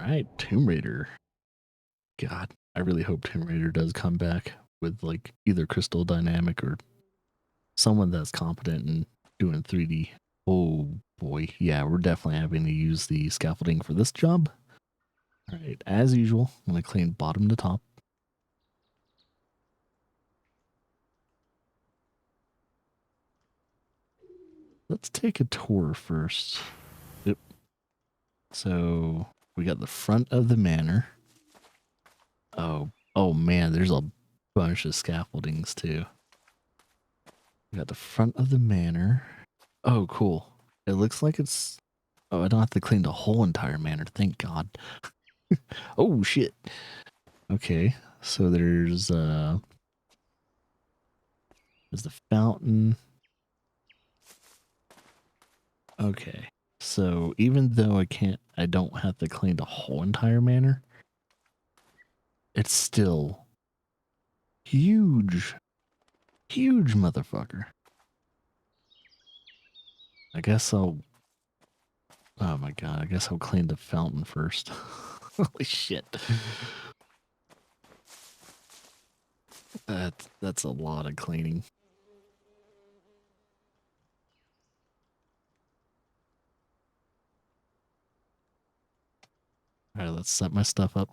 Alright, Tomb Raider. God, I really hope Tomb Raider does come back with like either Crystal Dynamic or someone that's competent in doing 3D. Oh boy, yeah, we're definitely having to use the scaffolding for this job. Alright, as usual, I'm going to clean bottom to top. Let's take a tour first. Yep. So we got the front of the manor. Oh man, there's a bunch of scaffoldings too. We got the front of the manor. Oh, cool. It looks like it's... Oh, I don't have to clean the whole entire manor. Thank God. Oh, shit. Okay, so there's the fountain. Okay, so even though I don't have to clean the whole entire manor, it's still huge. Huge motherfucker. I guess I'll... Oh my God, I guess I'll clean the fountain first. Holy shit. That's a lot of cleaning. Alright, let's set my stuff up.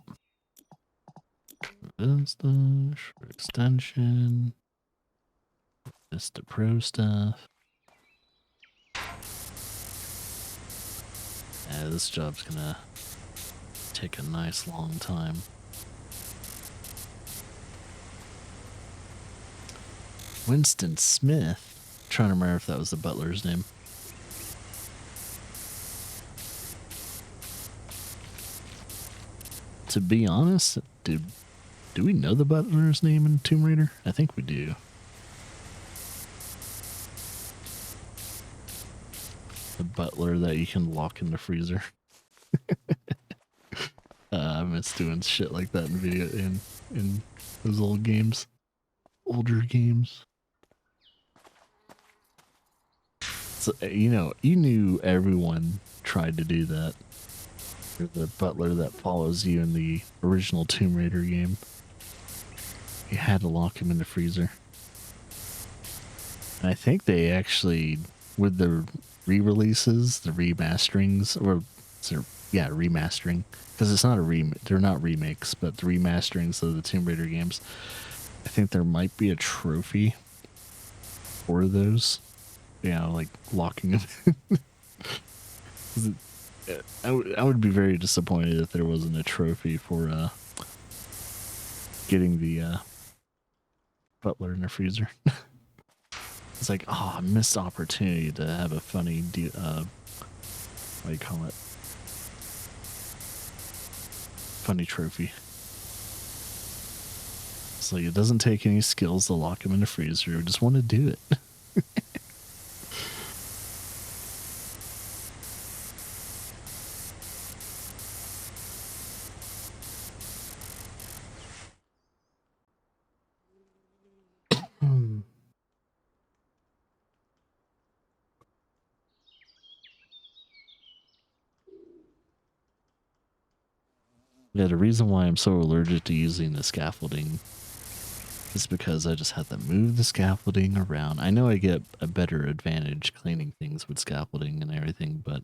Vista, short extension. Vista Pro stuff. Yeah, this job's gonna take a nice long time. Winston Smith? Trying to remember if that was the butler's name. To be honest, do we know the butler's name in Tomb Raider? I think we do. The butler that you can lock in the freezer. I miss doing shit like that in those old games. Older games. So, you knew everyone tried to do that. You're the butler that follows you in the original Tomb Raider game. You had to lock him in the freezer. And I think they actually, with the re-releases, the remasterings, remastering, because it's not they're not remakes, but the remasterings of the Tomb Raider games, I think there might be a trophy for those. Like locking them. I would be very disappointed if there wasn't a trophy for getting the butler in the freezer. It's like, oh, missed opportunity to have a funny, what do you call it? Funny trophy. It's like, it doesn't take any skills to lock him in the freezer. We just want to do it. Yeah, the reason why I'm so allergic to using the scaffolding is because I just have to move the scaffolding around. I know I get a better advantage cleaning things with scaffolding and everything, but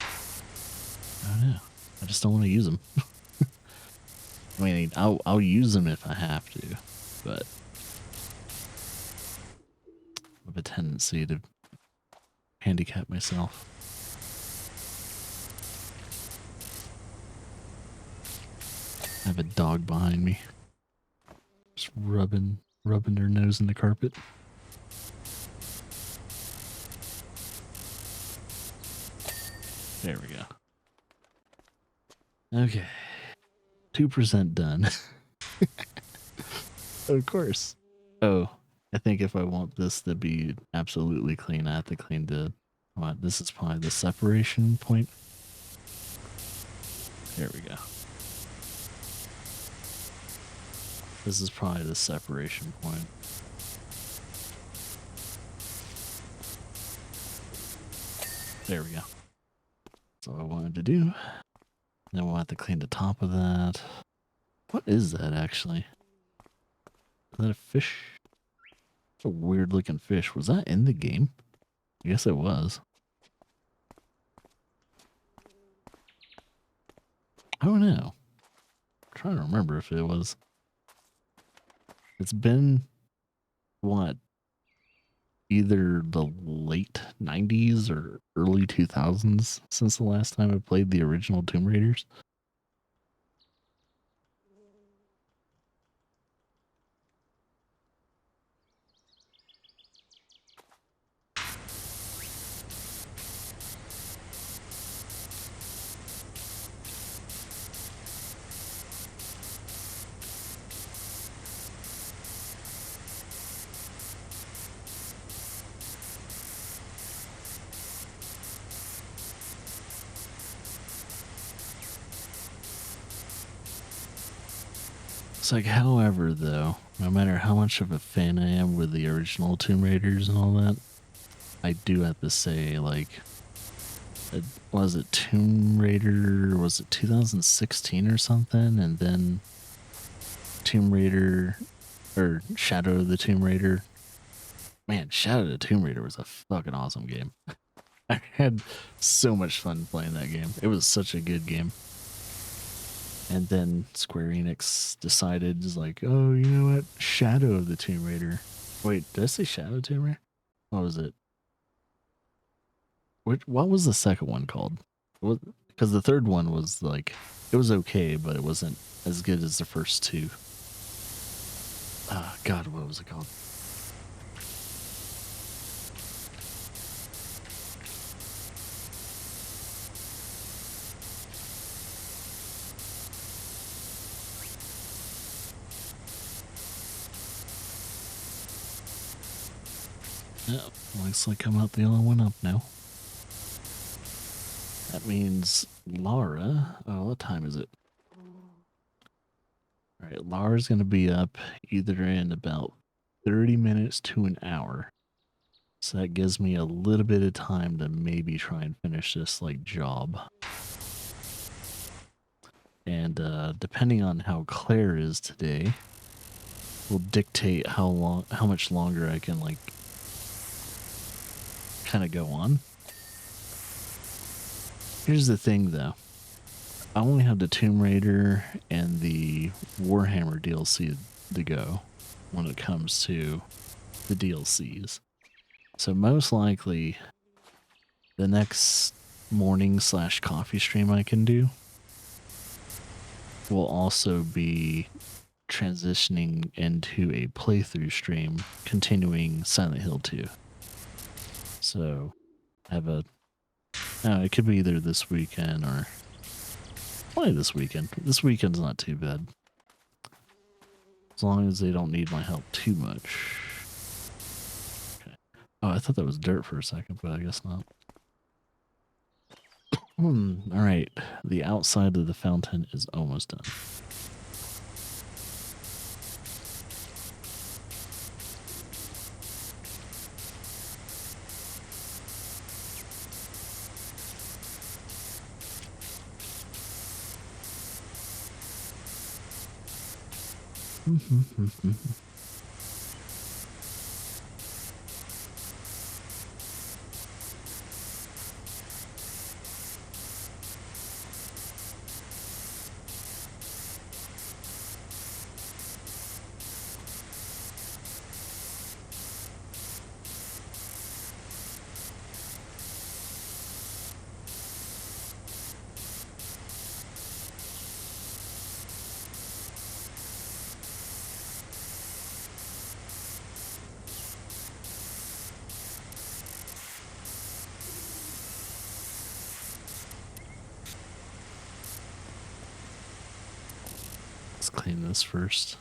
I don't know. I just don't want to use them. I mean, I'll use them if I have to, but I have a tendency to handicap myself. I have a dog behind me, just rubbing their nose in the carpet. There we go. Okay, 2% done. Of course. Oh, I think if I want this to be absolutely clean, I have to clean the... What? This is probably the separation point. There we go. This is probably the separation point. There we go. That's all I wanted to do. Then we'll have to clean the top of that. What is that actually? Is that a fish? It's a weird looking fish. Was that in the game? I guess it was. I don't know. I'm trying to remember if it was. It's been, what, either the late 90s or early 2000s since the last time I played the original Tomb Raiders. It's like, however, though, no matter how much of a fan I am with the original Tomb Raiders and all that, I do have to say, like, was it Tomb Raider, was it 2016 or something? And then Tomb Raider, or Shadow of the Tomb Raider. Man, Shadow of the Tomb Raider was a fucking awesome game. I had so much fun playing that game. It was such a good game. And then Square Enix decided, like, oh, you know what? Shadow of the Tomb Raider. Wait, did I say Shadow of the Tomb Raider? What was it? What was the second one called? Because the third one was like, it was okay, but it wasn't as good as the first two. God, what was it called? Yep, looks like I'm not the only one up now. That means Laura. Oh, what time is it? All right, Laura's going to be up either in about 30 minutes to an hour. So that gives me a little bit of time to maybe try and finish this, like, job. And depending on how Claire is today, will dictate how much longer I can, like, kind of go on. Here's the thing, though. I only have the Tomb Raider and the Warhammer DLC to go when it comes to the DLCs. So most likely, the next morning/coffee stream I can do will also be transitioning into a playthrough stream continuing Silent Hill 2. So I have it could be either this weekend or probably this weekend. This weekend's not too bad. As long as they don't need my help too much. Okay. Oh, I thought that was dirt for a second, but I guess not. Alright. The outside of the fountain is almost done. Let's clean this first.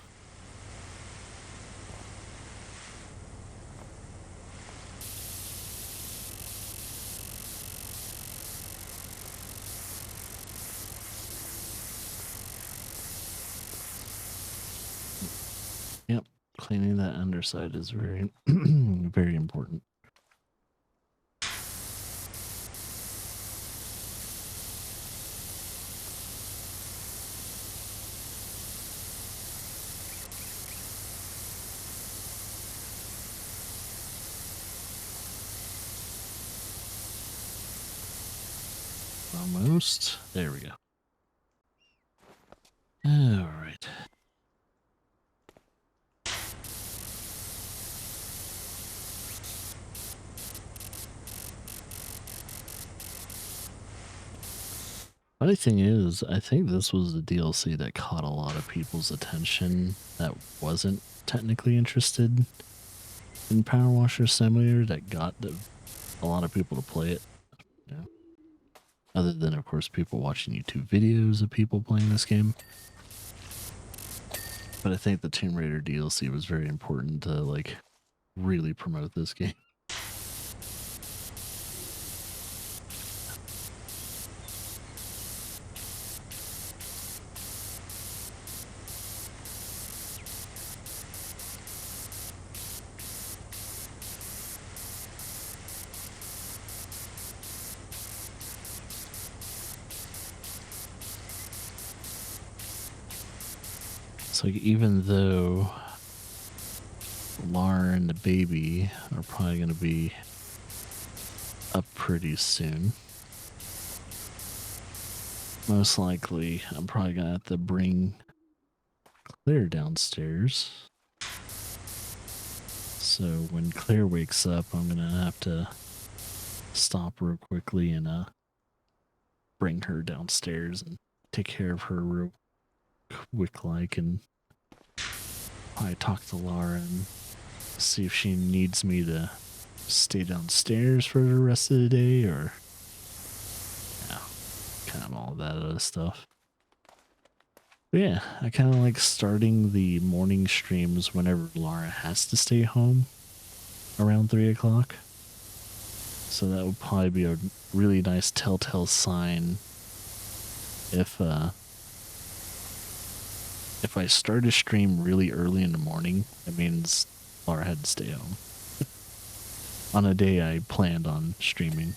Yep, cleaning that underside is very, very important. almost. There we go. All right. Funny thing is, I think this was the DLC that caught a lot of people's attention that wasn't technically interested in PowerWash Simulator that got a lot of people to play it. You know? Other than, of course, people watching YouTube videos of people playing this game. But I think the Tomb Raider DLC was very important to, like, really promote this game. So even though Lara and the baby are probably going to be up pretty soon, most likely I'm probably going to have to bring Claire downstairs. So when Claire wakes up, I'm going to have to stop real quickly and bring her downstairs and take care of her real quick like, and probably talk to Lara and see if she needs me to stay downstairs for the rest of the day, or kind of all that other stuff. But yeah, I kind of like starting the morning streams whenever Lara has to stay home around 3 o'clock. So that would probably be a really nice telltale sign if I start a stream really early in the morning, it means Lara had to stay home. On a day I planned on streaming.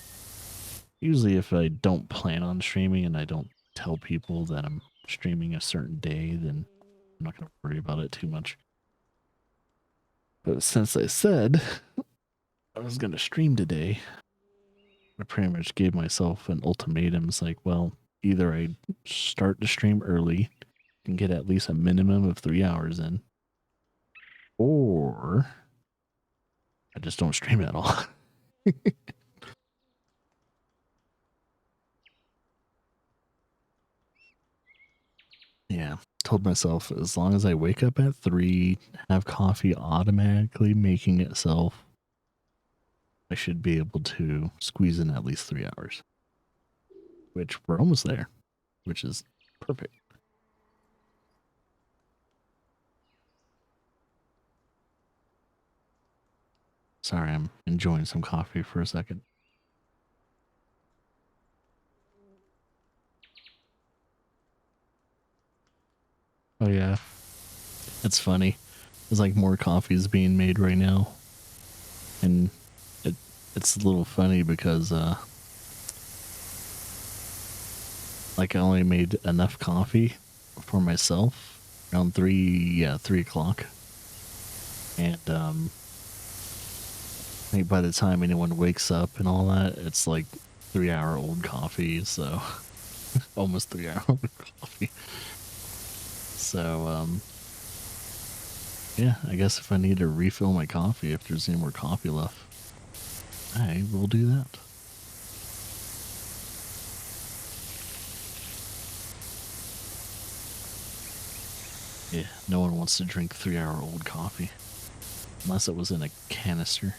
Usually if I don't plan on streaming and I don't tell people that I'm streaming a certain day, then I'm not going to worry about it too much. But since I said I was going to stream today, I pretty much gave myself an ultimatum. It's like, well, either I start the stream early and get at least a minimum of 3 hours in, or I just don't stream at all. Yeah, told myself as long as I wake up at 3, have coffee automatically making itself, I should be able to squeeze in at least 3 hours. Which we're almost there, which is perfect. Sorry, I'm enjoying some coffee for a second. Oh yeah, it's funny. There's like more coffees being made right now, and it's a little funny because like I only made enough coffee for myself around 3 o'clock, and I think by the time anyone wakes up and all that, it's like 3-hour-old coffee, so almost 3-hour-old coffee. So, yeah, I guess if I need to refill my coffee, if there's any more coffee left, I will do that. Yeah, no one wants to drink 3-hour-old coffee, unless it was in a canister.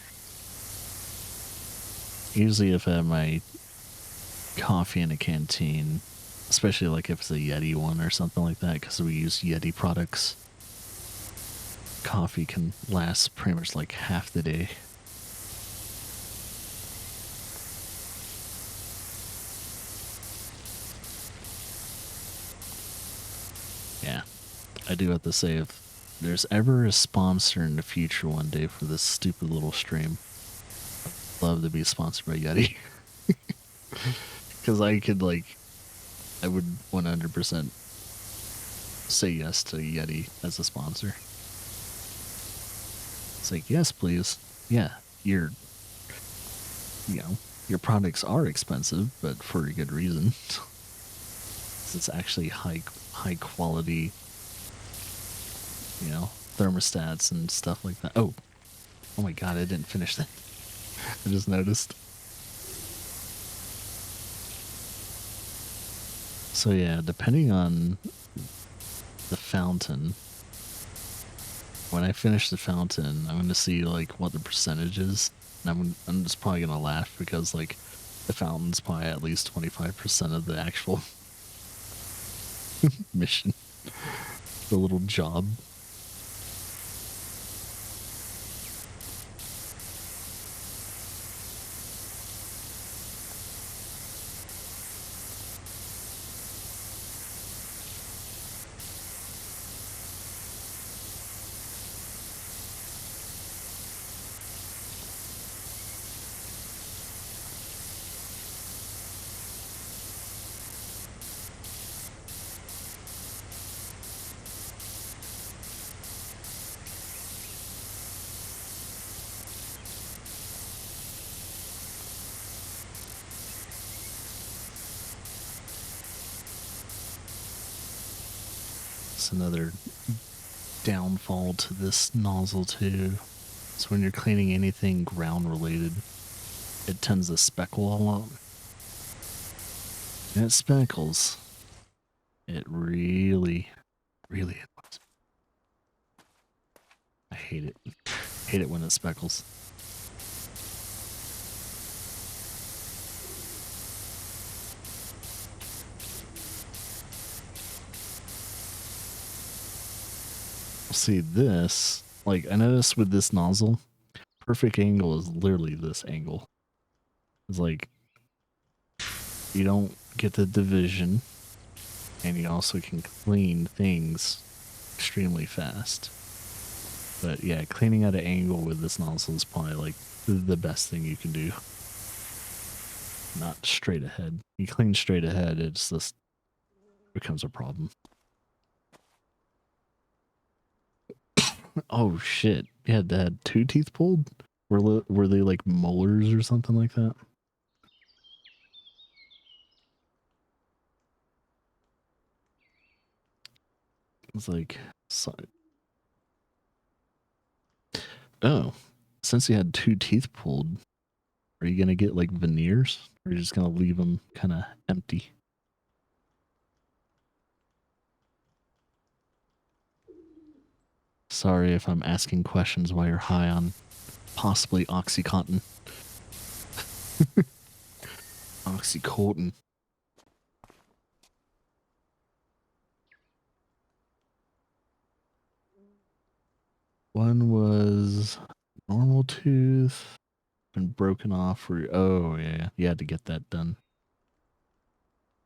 Usually if I have my coffee in a canteen, especially like if it's a Yeti one or something like that, because we use Yeti products, coffee can last pretty much like half the day. Yeah, I do have to say, if there's ever a sponsor in the future one day for this stupid little stream, I'd love to be sponsored by Yeti. Because I would 100% say yes to Yeti as a sponsor. It's like, yes, please. Yeah, your products are expensive, but for a good reason. It's actually high quality, you know, thermostats and stuff like that. Oh my god, I didn't finish that. I just noticed. So yeah, depending on the fountain, when I finish the fountain, I'm going to see like what the percentage is. And I'm just probably going to laugh because like the fountain's probably at least 25% of the actual mission. The little job. It's another downfall to this nozzle too. So when you're cleaning anything ground related, it tends to speckle a lot. And it speckles. It really annoys. I hate it. Hate it when it speckles. See this, like I noticed with this nozzle, perfect angle is literally this angle. It's like you don't get the division, and you also can clean things extremely fast. But yeah, cleaning at an angle with this nozzle is probably like the best thing you can do. Not straight ahead. You clean straight ahead, it's just becomes a problem. Oh shit! You had to have 2 teeth pulled? Were they like molars or something like that? It's like, sorry. Oh, since you had 2 teeth pulled, are you gonna get like veneers, or are you just gonna leave them kind of empty? Sorry if I'm asking questions while you're high on possibly Oxycontin. Oxycontin. One was normal tooth, been broken off for. Oh yeah, you had to get that done.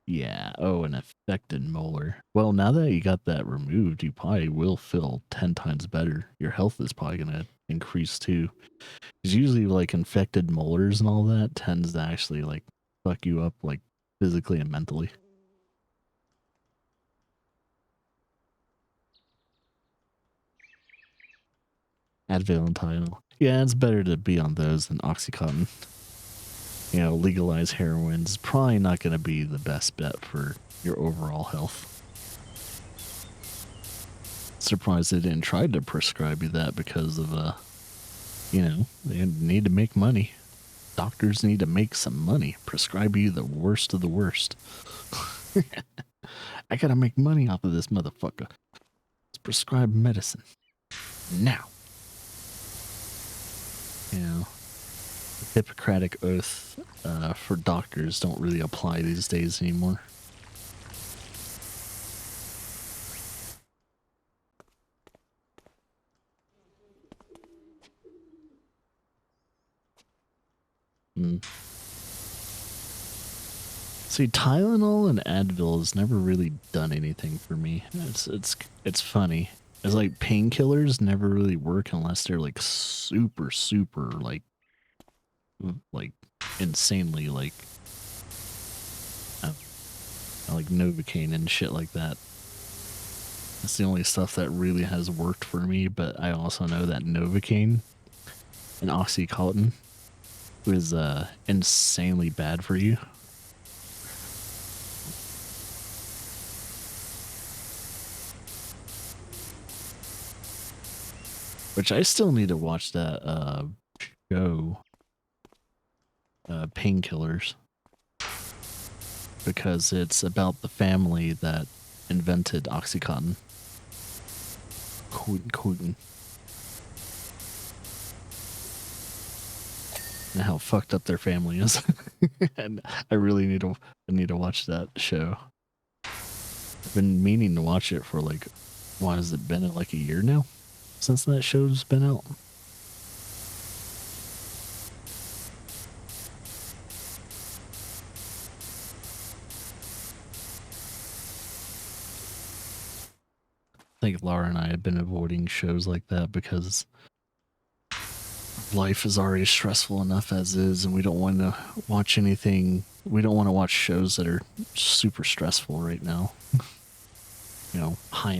Yeah. Oh, an affected molar. Well, now that you got that removed, you probably will feel 10 times better. Your health is probably gonna increase too. Because usually, like infected molars and all that tends to actually like fuck you up, like physically and mentally. Advil and Tylenol. Yeah, it's better to be on those than Oxycontin. You know, legalized heroin's probably not going to be the best bet for your overall health. Surprised they didn't try to prescribe you that because of, you know, they need to make money. Doctors need to make some money. Prescribe you the worst of the worst. I gotta make money off of this motherfucker. Let's prescribe medicine. Now. You know, the Hippocratic oath for doctors don't really apply these days anymore. See, Tylenol and Advil has never really done anything for me. It's funny. It's like painkillers never really work unless they're like super like insanely like Novocaine and shit like that. That's the only stuff that really has worked for me, but I also know that Novocaine and Oxycontin is insanely bad for you. Which I still need to watch that show, Painkillers, because it's about the family that invented OxyContin. Coton. And how fucked up their family is. And I really need to watch that show. I've been meaning to watch it for like, why has it been like a year now since that show's been out? I think Laura and I have been avoiding shows like that because life is already stressful enough as is, and we don't want to watch anything. We don't want to watch shows that are super stressful right now. You know, high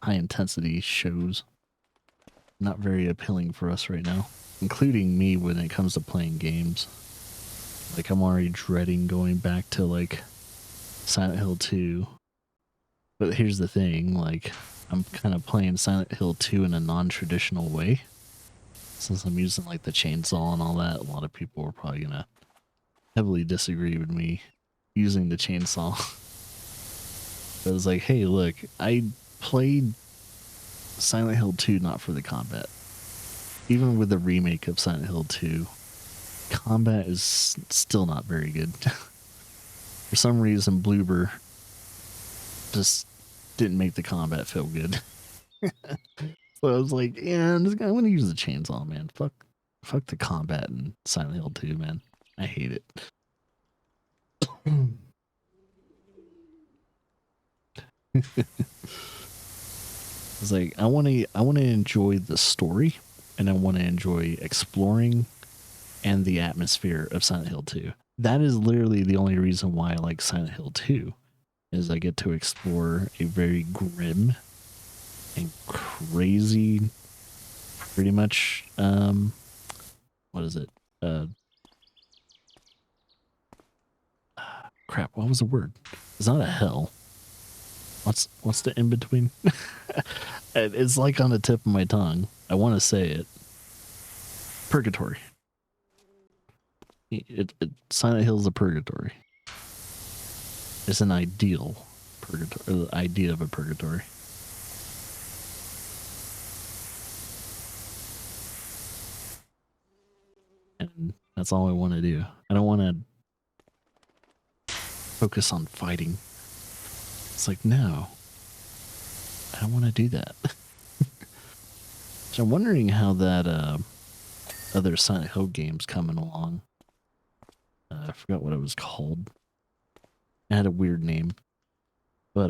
intensity shows. Not very appealing for us right now, including me when it comes to playing games. Like, I'm already dreading going back to like Silent Hill 2. But here's the thing, like, I'm kind of playing Silent Hill 2 in a non-traditional way. Since I'm using like the chainsaw and all that, a lot of people are probably gonna heavily disagree with me using the chainsaw. But it's like, hey, look, I played Silent Hill 2 not for the combat. Even with the remake of Silent Hill 2, combat is still not very good. For some reason, Bloober just didn't make the combat feel good. So I was like, yeah, I'm gonna use the chainsaw, man. Fuck the combat in Silent Hill 2, man. I hate it. It's like I want to enjoy the story, and I want to enjoy exploring and the atmosphere of Silent Hill 2. That is literally the only reason why I like Silent Hill 2, is I get to explore a very grim and crazy, pretty much, what is it? Crap, what was the word? It's not a hell. What's the in between? It's like on the tip of my tongue. I want to say it. Purgatory. Silent Hill's a purgatory. It's an ideal purgatory, the idea of a purgatory. And that's all I want to do. I don't want to focus on fighting. It's like, no, I don't want to do that. So I'm wondering how that other Silent Hill game's coming along. I forgot what it was called. It had a weird name. But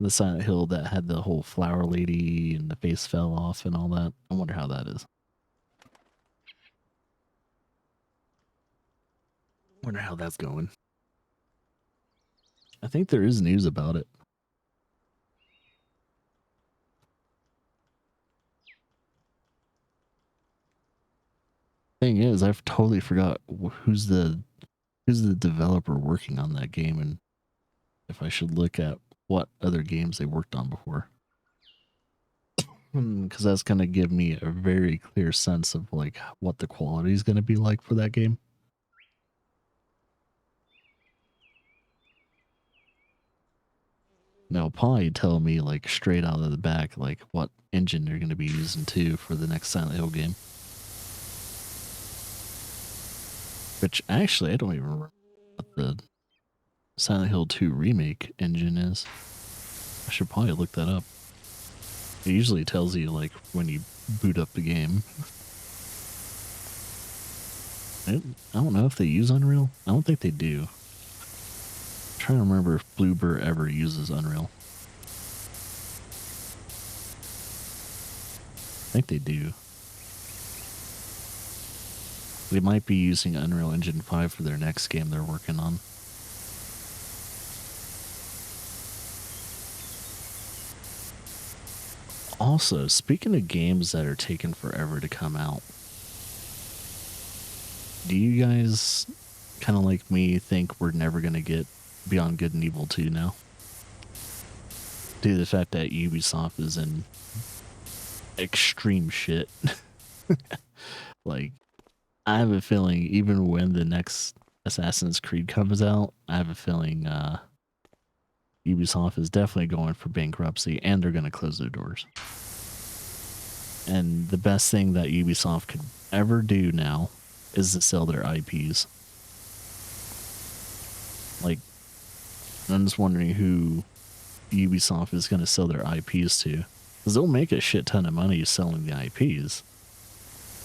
the Silent Hill that had the whole flower lady and the face fell off and all that. I wonder how that is. Wonder how that's going. I think there is news about it. Thing is, I've totally forgot who's the developer working on that game, and if I should look at what other games they worked on before, because that's gonna give me a very clear sense of like what the quality is gonna be like for that game. Now, probably tell me like straight out of the back like what engine they're gonna be using too for the next Silent Hill game. Which actually, I don't even remember what the Silent Hill 2 remake engine is. I should probably look that up. It usually tells you like when you boot up the game. I don't know if they use Unreal. I don't think they do. I'm trying to remember if Bloober ever uses Unreal. I think they do. They might be using Unreal Engine 5 for their next game they're working on. Also, speaking of games that are taking forever to come out, do you guys kind of like me think we're never going to get Beyond Good and Evil 2 now? Due to the fact that Ubisoft is in extreme shit. Like, I have a feeling even when the next Assassin's Creed comes out, I have a feeling Ubisoft is definitely going for bankruptcy and they're going to close their doors. And the best thing that Ubisoft could ever do now is to sell their IPs. Like, I'm just wondering who Ubisoft is going to sell their IPs to. Because they'll make a shit ton of money selling the IPs.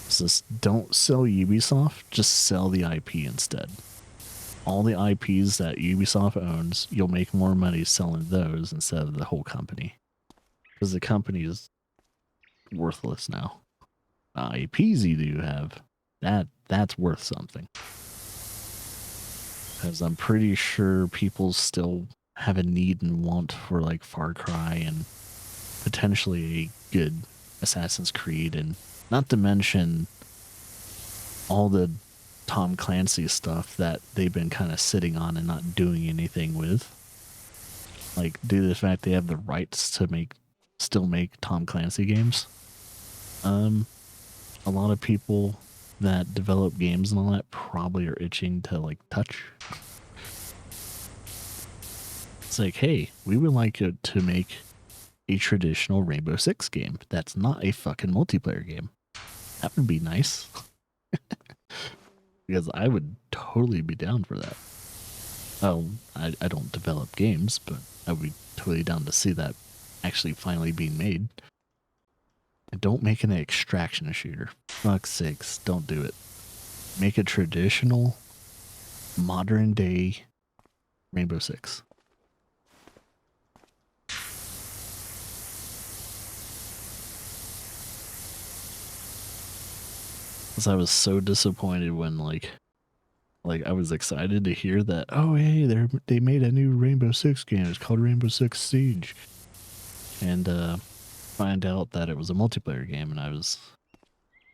So just don't sell Ubisoft, just sell the IP instead. All the IPs that Ubisoft owns, you'll make more money selling those instead of the whole company. Because the company is worthless now. IPs you do have, that's worth something. Because I'm pretty sure people still have a need and want for like Far Cry and potentially a good Assassin's Creed, and not to mention all the Tom Clancy stuff that they've been kind of sitting on and not doing anything with. Like, due to the fact they have the rights to still make Tom Clancy games. A lot of people that develop games and all that probably are itching to like touch. It's like, hey, we would like it to make a traditional Rainbow Six game that's not a fucking multiplayer game. That would be nice. Because I would totally be down for that. Oh, I don't develop games, but I would be totally down to see that actually finally being made. And don't make an extraction shooter. Fuck's sakes, don't do it. Make a traditional, modern day Rainbow Six. Because I was so disappointed when like I was excited to hear that, oh hey, they made a new Rainbow Six game. It's called Rainbow Six Siege. And find out that it was a multiplayer game, and I was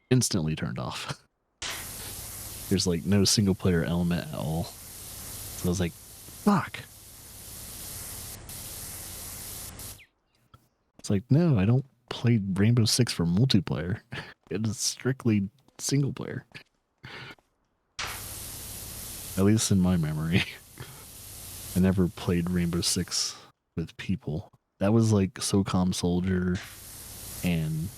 instantly turned off. There's like no single player element at all. So I was like, fuck. It's like, no, I don't play Rainbow Six for multiplayer. It is strictly single player. At least in my memory. I never played Rainbow Six with people. That was like SOCOM Soldier and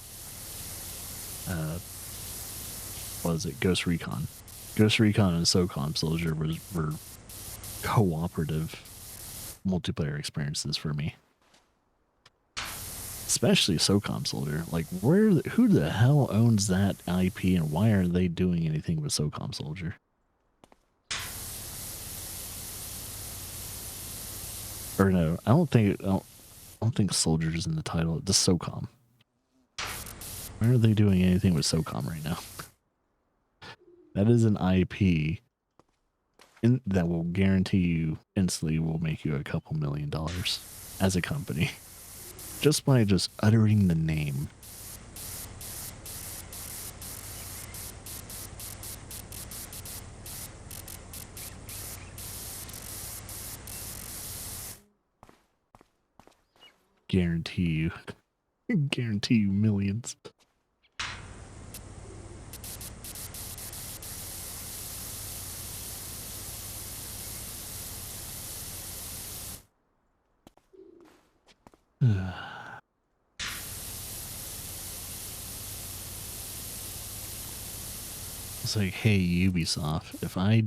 what is it? Ghost Recon. Ghost Recon and SOCOM Soldier were cooperative multiplayer experiences for me. Especially SOCOM Soldier. Like, who the hell owns that IP and why are they doing anything with SOCOM Soldier? Or no, I don't think Soldier's in the title. Just SOCOM. Why are they doing anything with SOCOM right now? That is an IP that will guarantee you instantly will make you a couple $1 million as a company. Just by just uttering the name. Guarantee you millions. It's like, hey, Ubisoft, if I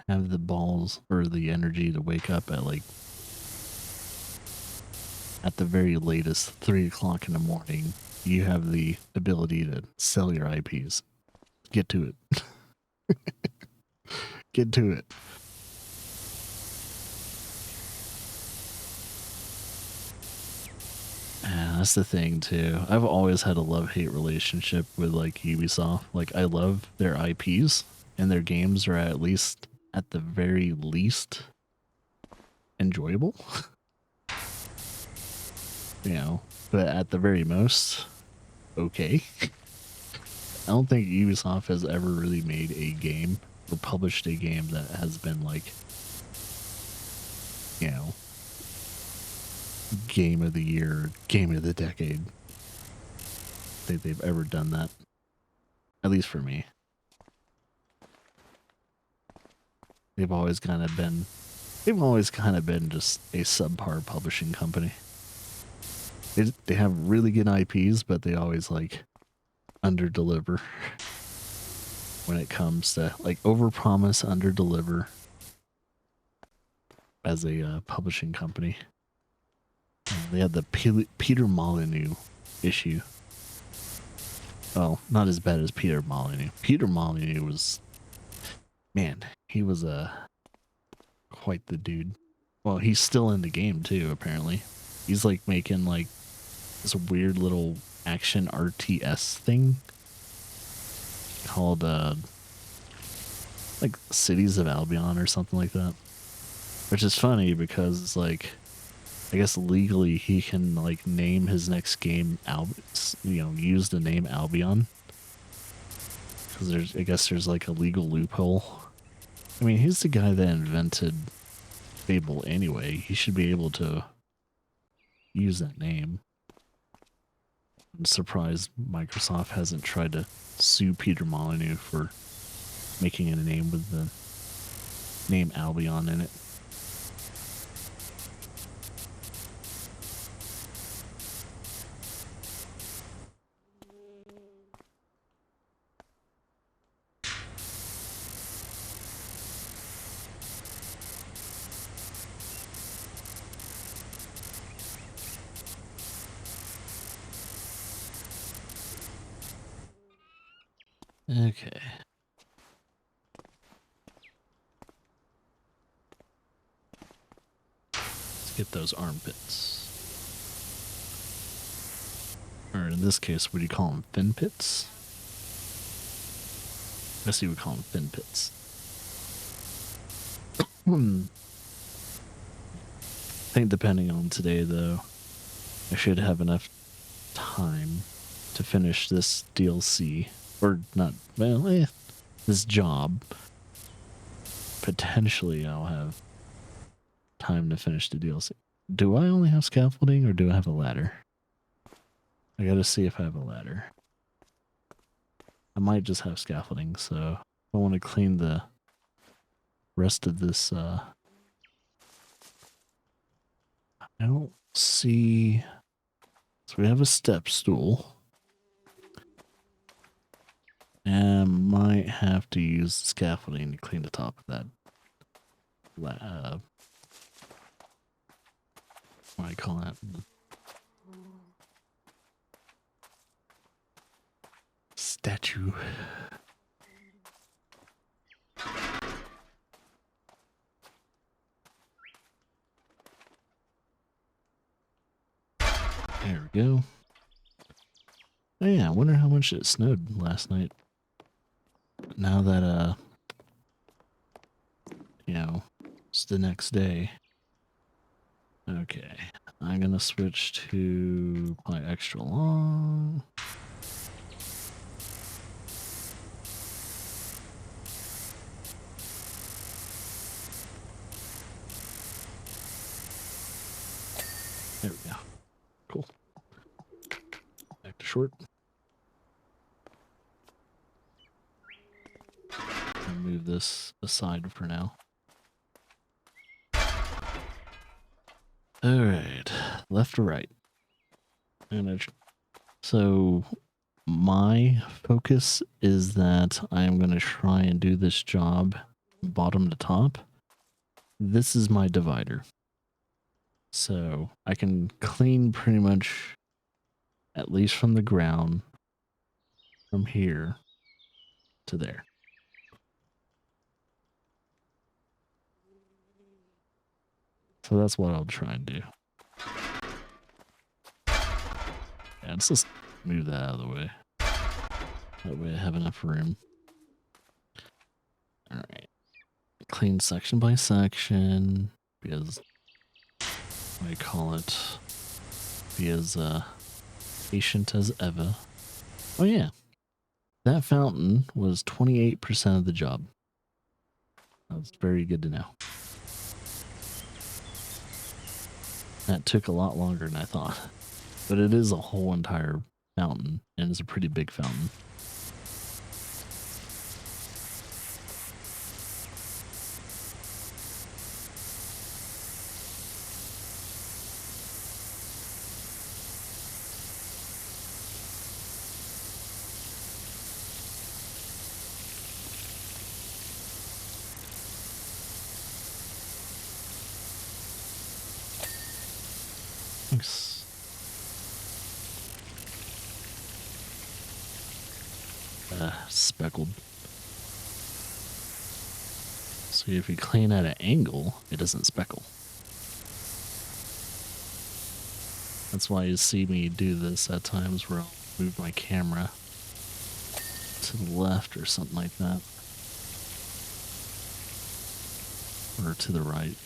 have the balls or the energy to wake up at like at the very latest 3 o'clock in the morning, you have the ability to sell your IPs. Get to it. Get to it. Yeah, that's the thing too. I've always had a love-hate relationship with like Ubisoft. Like, I love their IPs and their games are at the very least enjoyable. You know, but at the very most, okay. I don't think Ubisoft has ever really made a game or published a game that has been like, you know, game of the year, game of the decade. think they've ever done that. At least for me. They've always kind of been just a subpar publishing company. They have really good IPs, but they always like underdeliver when it comes to like overpromise, underdeliver as a publishing company. They had the Peter Molyneux issue. Well, not as bad as Peter Molyneux. Peter Molyneux was, man, he was quite the dude. Well, he's still in the game too, apparently. He's like making like this weird little action RTS thing called like Cities of Albion or something like that. Which is funny because it's like, I guess legally he can like name his next game use the name Albion. Because I guess there's like a legal loophole. I mean, he's the guy that invented Fable anyway. He should be able to use that name. I'm surprised Microsoft hasn't tried to sue Peter Molyneux for making a name with the name Albion in it. Okay. Let's get those armpits. Or in this case, what do you call them? Fin pits? I guess you would call them fin pits. I think depending on today, though, I should have enough time to finish this DLC. Or not, well, this job. Potentially I'll have time to finish the DLC. Do I only have scaffolding or do I have a ladder? I gotta see if I have a ladder. I might just have scaffolding, so I want to clean the rest of this. I don't see. So we have a step stool. And might have to use scaffolding to clean the top of that. What do I call that? Statue. There we go. Oh yeah, I wonder how much it snowed last night. Now that, it's the next day. Okay, I'm gonna switch to probably extra long. There we go. Cool. Back to short. I'll move this aside for now. Alright, left or right? So my focus is that I am going to try and do this job bottom to top. This is my divider. So I can clean pretty much, at least from the ground, from here to there. So that's what I'll try and do. Yeah, let's just move that out of the way. That way I have enough room. Alright. Clean section by section. Because I call it. Be as patient as ever. Oh yeah. That fountain was 28% of the job. That's very good to know. That took a lot longer than I thought. But it is a whole entire fountain, and it's a pretty big fountain. Thanks. Speckled. So if you clean at an angle, it doesn't speckle. That's why you see me do this at times where I'll move my camera to the left or something like that. Or to the right.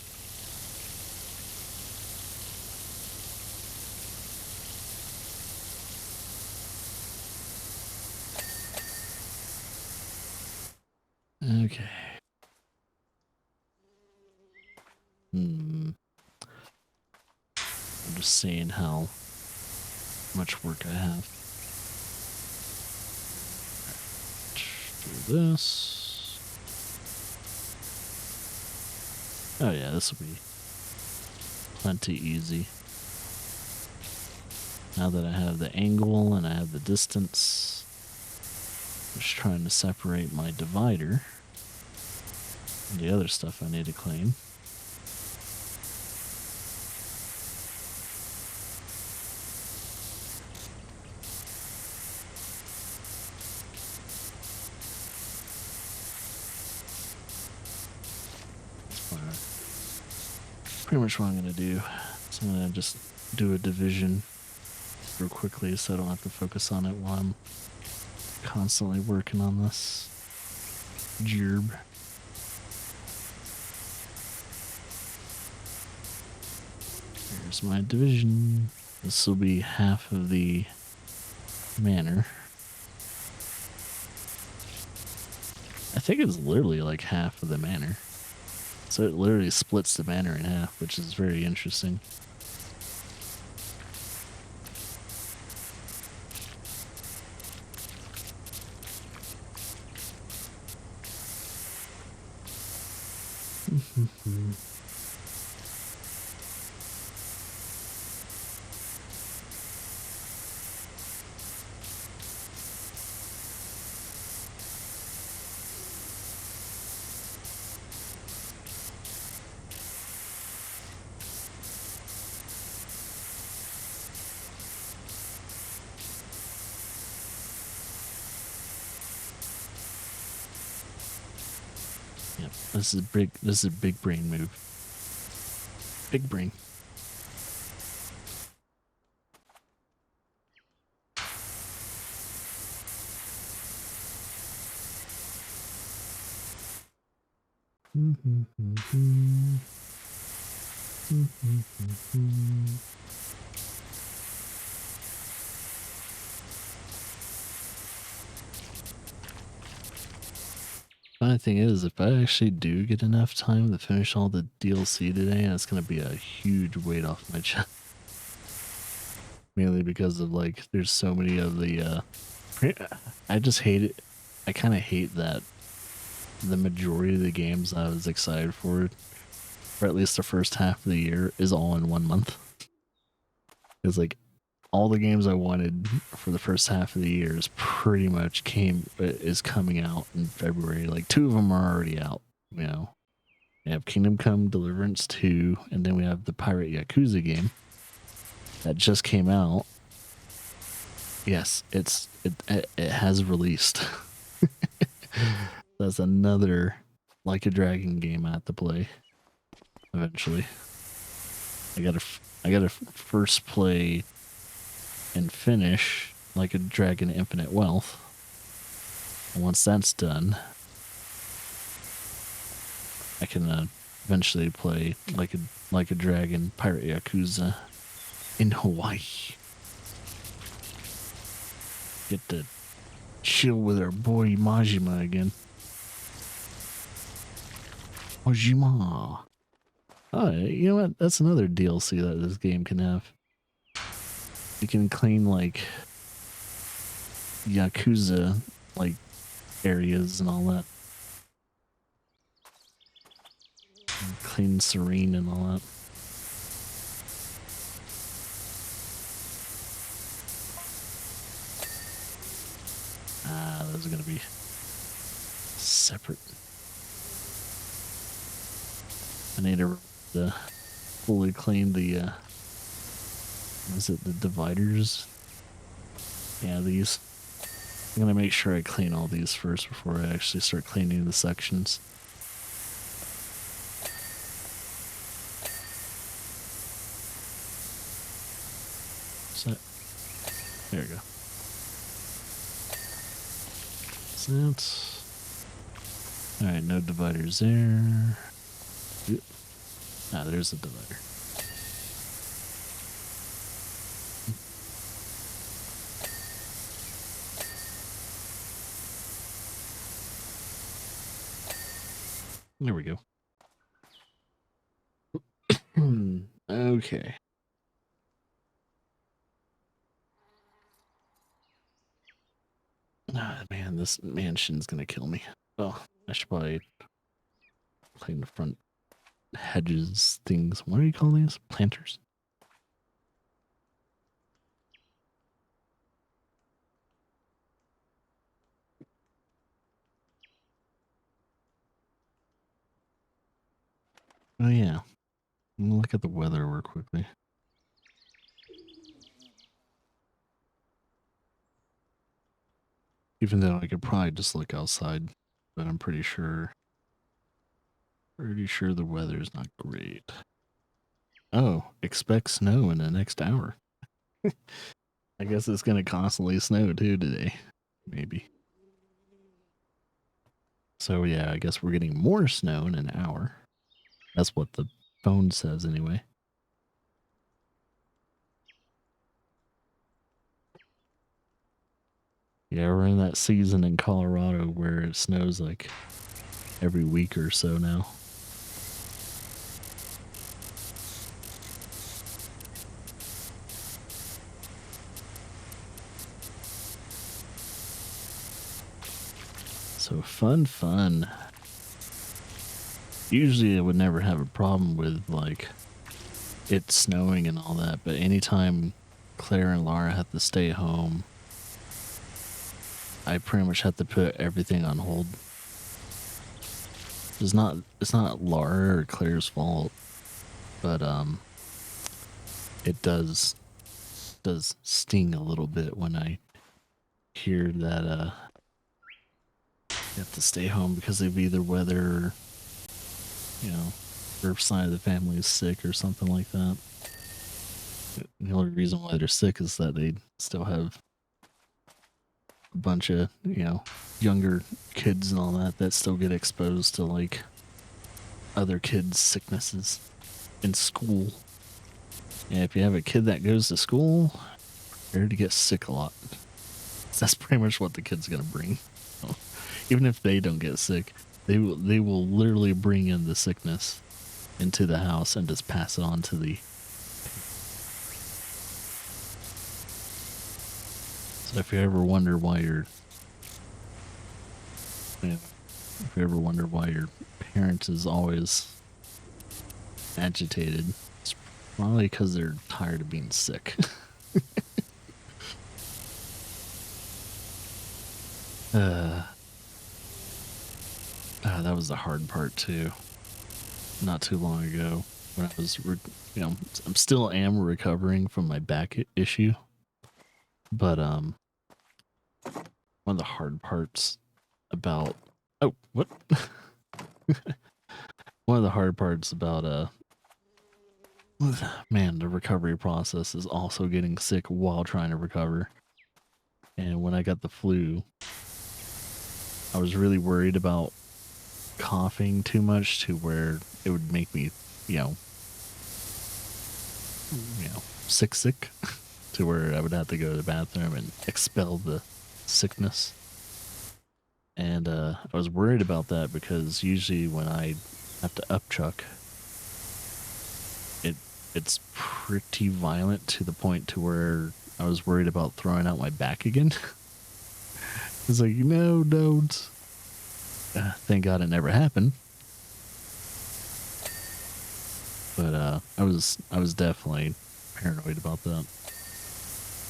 Okay. I'm just seeing how much work I have. Do this. Oh yeah, this will be plenty easy. Now that I have the angle and I have the distance, I'm just trying to separate my divider and the other stuff I need to clean. Pretty much what I'm going to do. So I'm going to just do a division real quickly so I don't have to focus on it while I'm constantly working on this gerb. Here's my division. This will be half of the manor. I think it's literally like half of the manor. So it literally splits the manor in half, which is very interesting. Yep, this is a big brain move. Big brain. Funny thing is, if I actually do get enough time to finish all the DLC today, that's going to be a huge weight off my chest. Mainly because of, like, there's so many of the, I just hate it. I kind of hate that the majority of the games I was excited for, or at least the first half of the year, is all in 1 month. It's like, all the games I wanted for the first half of the year is pretty much is coming out in February. Like 2 of them are already out, you know. We have Kingdom Come Deliverance 2, and then we have the Pirate Yakuza game that just came out. Yes, it has released. That's another Like a Dragon game I have to play eventually. I gotta first play and finish Like a Dragon Infinite Wealth. And once that's done, I can eventually play Like a Dragon Pirate Yakuza in Hawaii. Get to chill with our boy Majima again. Majima. Oh, you know what? That's another DLC that this game can have. You can clean, like, Yakuza like areas and all that. And clean, serene, and all that. Those are gonna be separate. I need to fully clean the is it the dividers? Yeah, these. I'm gonna make sure I clean all these first before I actually start cleaning the sections. So, there we go. That. Alright, no dividers there. Ah, there's the divider. There we go. Okay. Ah, man, this mansion's gonna kill me. Oh, I should probably clean the front hedges things. What do you call these? Planters? Oh, yeah. Look at the weather real quickly. Even though I could probably just look outside, but I'm pretty sure the weather's not great. Oh, expect snow in the next hour. I guess it's gonna constantly snow too today. Maybe. So yeah, I guess we're getting more snow in an hour. That's what the phone says anyway. Yeah, we're in that season in Colorado where it snows like every week or so now. So fun. Usually I would never have a problem with like it snowing and all that, but anytime Claire and Laura have to stay home, I pretty much have to put everything on hold. It's not Laura or Claire's fault, but it does sting a little bit when I hear that you have to stay home because of either weather or, you know, her side of the family is sick or something like that. The only reason why they're sick is that they still have a bunch of, you know, younger kids and all that still get exposed to like other kids' sicknesses in school. And if you have a kid that goes to school, prepare to get sick a lot. That's pretty much what the kid's gonna bring. Even if they don't get sick, they will literally bring in the sickness into the house and just pass it on to the. So if you ever wonder why your parent is always agitated, it's probably because they're tired of being sick. That was the hard part too. Not too long ago, when I was, I'm still recovering from my back issue, but one of the hard parts about one of the hard parts about the recovery process is also getting sick while trying to recover. And when I got the flu, I was really worried about coughing too much to where it would make me, sick to where I would have to go to the bathroom and expel the sickness. And I was worried about that because usually when I have to upchuck, it's pretty violent to the point to where I was worried about throwing out my back again. It's like, no, don't. Thank God it never happened. But I was definitely paranoid about that.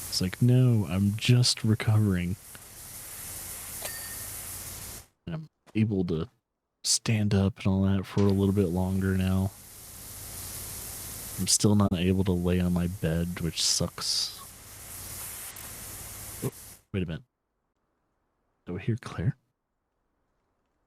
It's like, no, I'm just recovering. And I'm able to stand up and all that for a little bit longer now. I'm still not able to lay on my bed, which sucks. Oh, wait a minute. Do I hear Claire?